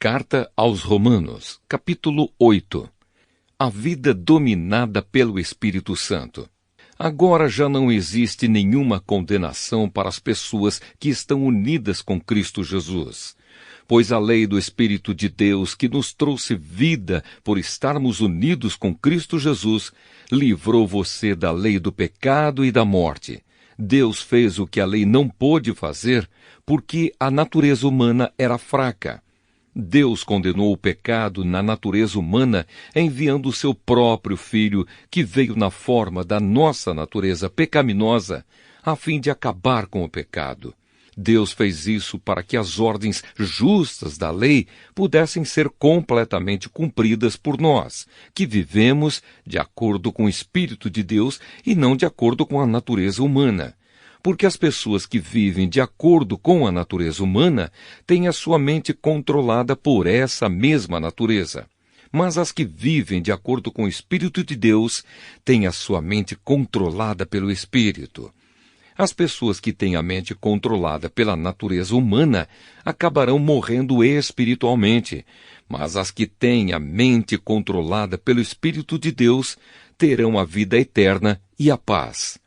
Carta aos Romanos, capítulo 8. A vida dominada pelo Espírito Santo. Agora já não existe nenhuma condenação para as pessoas que estão unidas com Cristo Jesus. Pois a lei do Espírito de Deus, que nos trouxe vida por estarmos unidos com Cristo Jesus, livrou você da lei do pecado e da morte. Deus fez o que a lei não pôde fazer, porque a natureza humana era fraca. Deus condenou o pecado na natureza humana, enviando o seu próprio Filho, que veio na forma da nossa natureza pecaminosa, a fim de acabar com o pecado. Deus fez isso para que as ordens justas da lei pudessem ser completamente cumpridas por nós, que vivemos de acordo com o Espírito de Deus e não de acordo com a natureza humana. Porque as pessoas que vivem de acordo com a natureza humana têm a sua mente controlada por essa mesma natureza. Mas as que vivem de acordo com o Espírito de Deus têm a sua mente controlada pelo Espírito. As pessoas que têm a mente controlada pela natureza humana acabarão morrendo espiritualmente, mas as que têm a mente controlada pelo Espírito de Deus terão a vida eterna e a paz.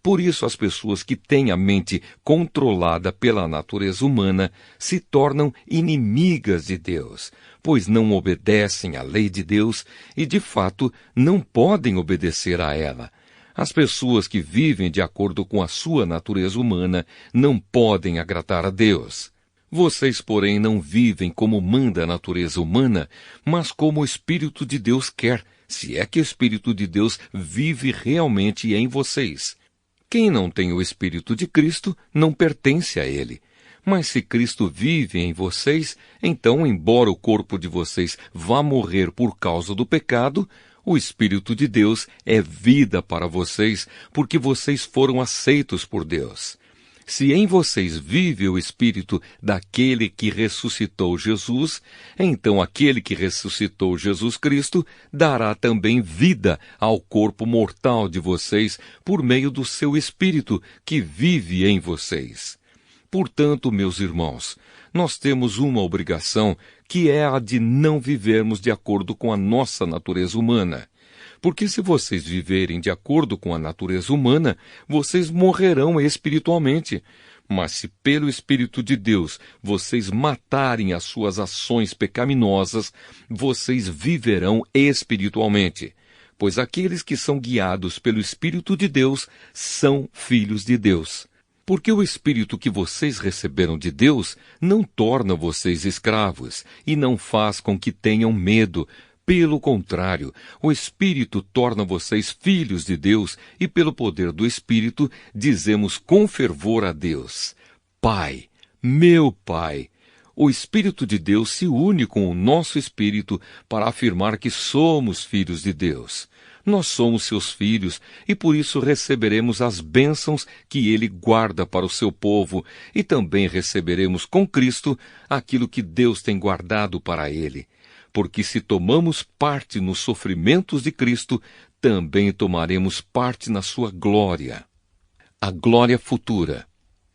Por isso, as pessoas que têm a mente controlada pela natureza humana se tornam inimigas de Deus, pois não obedecem à lei de Deus e, de fato, não podem obedecer a ela. As pessoas que vivem de acordo com a sua natureza humana não podem agradar a Deus. Vocês, porém, não vivem como manda a natureza humana, mas como o Espírito de Deus quer, se é que o Espírito de Deus vive realmente em vocês. Quem não tem o Espírito de Cristo não pertence a Ele. Mas se Cristo vive em vocês, então, embora o corpo de vocês vá morrer por causa do pecado, o Espírito de Deus é vida para vocês, porque vocês foram aceitos por Deus. Se em vocês vive o Espírito daquele que ressuscitou Jesus, então aquele que ressuscitou Jesus Cristo dará também vida ao corpo mortal de vocês por meio do seu Espírito que vive em vocês. Portanto, meus irmãos, nós temos uma obrigação, que é a de não vivermos de acordo com a nossa natureza humana. Porque se vocês viverem de acordo com a natureza humana, vocês morrerão espiritualmente. Mas se pelo Espírito de Deus vocês matarem as suas ações pecaminosas, vocês viverão espiritualmente. Pois aqueles que são guiados pelo Espírito de Deus são filhos de Deus. Porque o Espírito que vocês receberam de Deus não torna vocês escravos e não faz com que tenham medo. Pelo contrário, o Espírito torna vocês filhos de Deus e, pelo poder do Espírito, dizemos com fervor a Deus: Pai, meu Pai. O Espírito de Deus se une com o nosso Espírito para afirmar que somos filhos de Deus. Nós somos seus filhos e por isso receberemos as bênçãos que Ele guarda para o seu povo e também receberemos com Cristo aquilo que Deus tem guardado para Ele. Porque se tomamos parte nos sofrimentos de Cristo, também tomaremos parte na sua glória. A glória futura.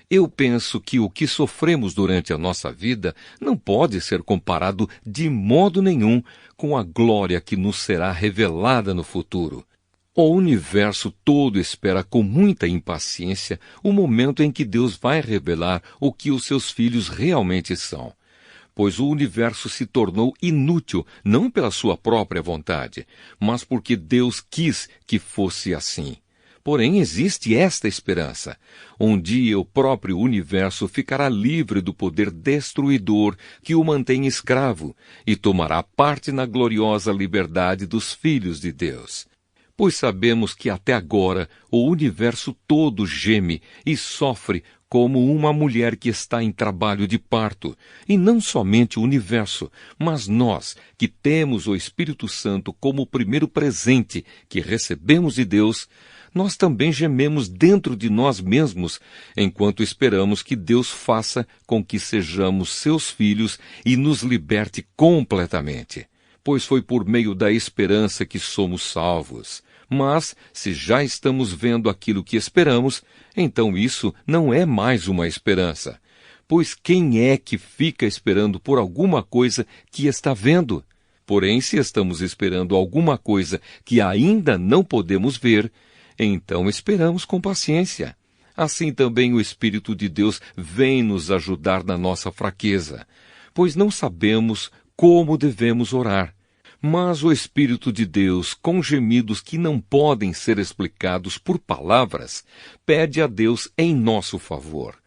Eu penso que o que sofremos durante a nossa vida não pode ser comparado de modo nenhum com a glória que nos será revelada no futuro. O universo todo espera com muita impaciência o momento em que Deus vai revelar o que os seus filhos realmente são. Pois o universo se tornou inútil, não pela sua própria vontade, mas porque Deus quis que fosse assim. Porém, existe esta esperança. Um dia o próprio universo ficará livre do poder destruidor que o mantém escravo e tomará parte na gloriosa liberdade dos filhos de Deus. Pois sabemos que até agora o universo todo geme e sofre como uma mulher que está em trabalho de parto, e não somente o universo, mas nós, que temos o Espírito Santo como o primeiro presente que recebemos de Deus, nós também gememos dentro de nós mesmos, enquanto esperamos que Deus faça com que sejamos seus filhos e nos liberte completamente. Pois foi por meio da esperança que somos salvos. Mas, se já estamos vendo aquilo que esperamos, então isso não é mais uma esperança. Pois quem é que fica esperando por alguma coisa que está vendo? Porém, se estamos esperando alguma coisa que ainda não podemos ver, então esperamos com paciência. Assim também o Espírito de Deus vem nos ajudar na nossa fraqueza, pois não sabemos como devemos orar. Mas o Espírito de Deus, com gemidos que não podem ser explicados por palavras, pede a Deus em nosso favor.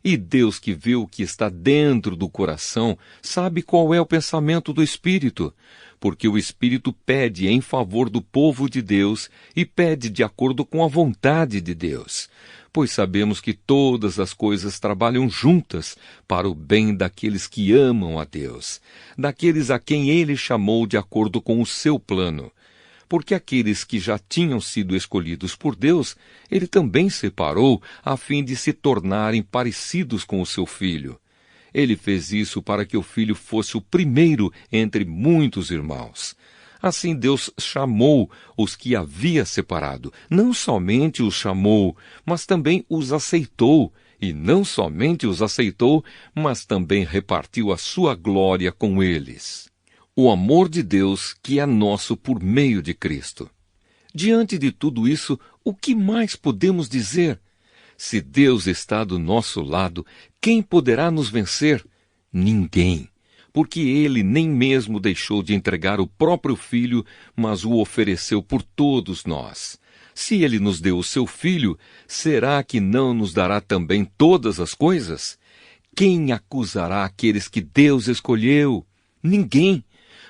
E Deus, que vê o que está dentro do coração, sabe qual é o pensamento do Espírito, porque o Espírito pede em favor do povo de Deus e pede de acordo com a vontade de Deus. Pois sabemos que todas as coisas trabalham juntas para o bem daqueles que amam a Deus, daqueles a quem Ele chamou de acordo com o seu plano. Porque aqueles que já tinham sido escolhidos por Deus, Ele também separou a fim de se tornarem parecidos com o seu Filho. Ele fez isso para que o Filho fosse o primeiro entre muitos irmãos. Assim Deus chamou os que havia separado. Não somente os chamou, mas também os aceitou. E não somente os aceitou, mas também repartiu a sua glória com eles. O amor de Deus que é nosso por meio de Cristo. Diante de tudo isso, o que mais podemos dizer? Se Deus está do nosso lado, quem poderá nos vencer? Ninguém. Porque Ele nem mesmo deixou de entregar o próprio Filho, mas o ofereceu por todos nós. Se Ele nos deu o seu Filho, será que não nos dará também todas as coisas? Quem acusará aqueles que Deus escolheu? Ninguém.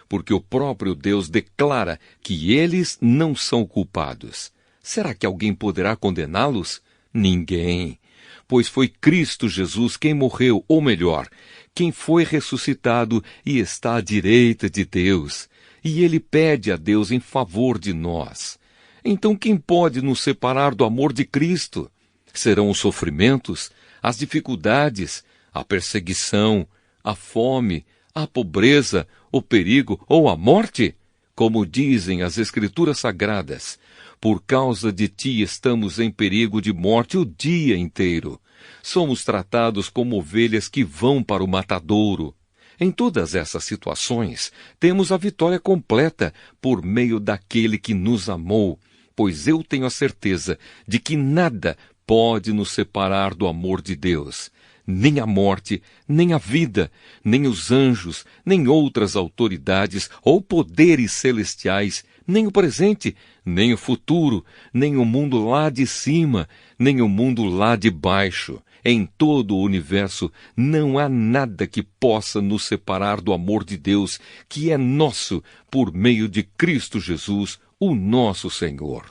Porque o próprio Deus declara que eles não são culpados. Será que alguém poderá condená-los? Ninguém. Pois foi Cristo Jesus quem morreu, ou melhor, quem foi ressuscitado e está à direita de Deus. E Ele pede a Deus em favor de nós. Então quem pode nos separar do amor de Cristo? Serão os sofrimentos, as dificuldades, a perseguição, a fome, a pobreza, o perigo ou a morte? Como dizem as Escrituras Sagradas, por causa de ti estamos em perigo de morte o dia inteiro. Somos tratados como ovelhas que vão para o matadouro. Em todas essas situações, temos a vitória completa por meio daquele que nos amou, pois eu tenho a certeza de que nada pode nos separar do amor de Deus. Nem a morte, nem a vida, nem os anjos, nem outras autoridades ou poderes celestiais, nem o presente, nem o futuro, nem o mundo lá de cima, nem o mundo lá de baixo. Em todo o universo não há nada que possa nos separar do amor de Deus, que é nosso por meio de Cristo Jesus, o nosso Senhor.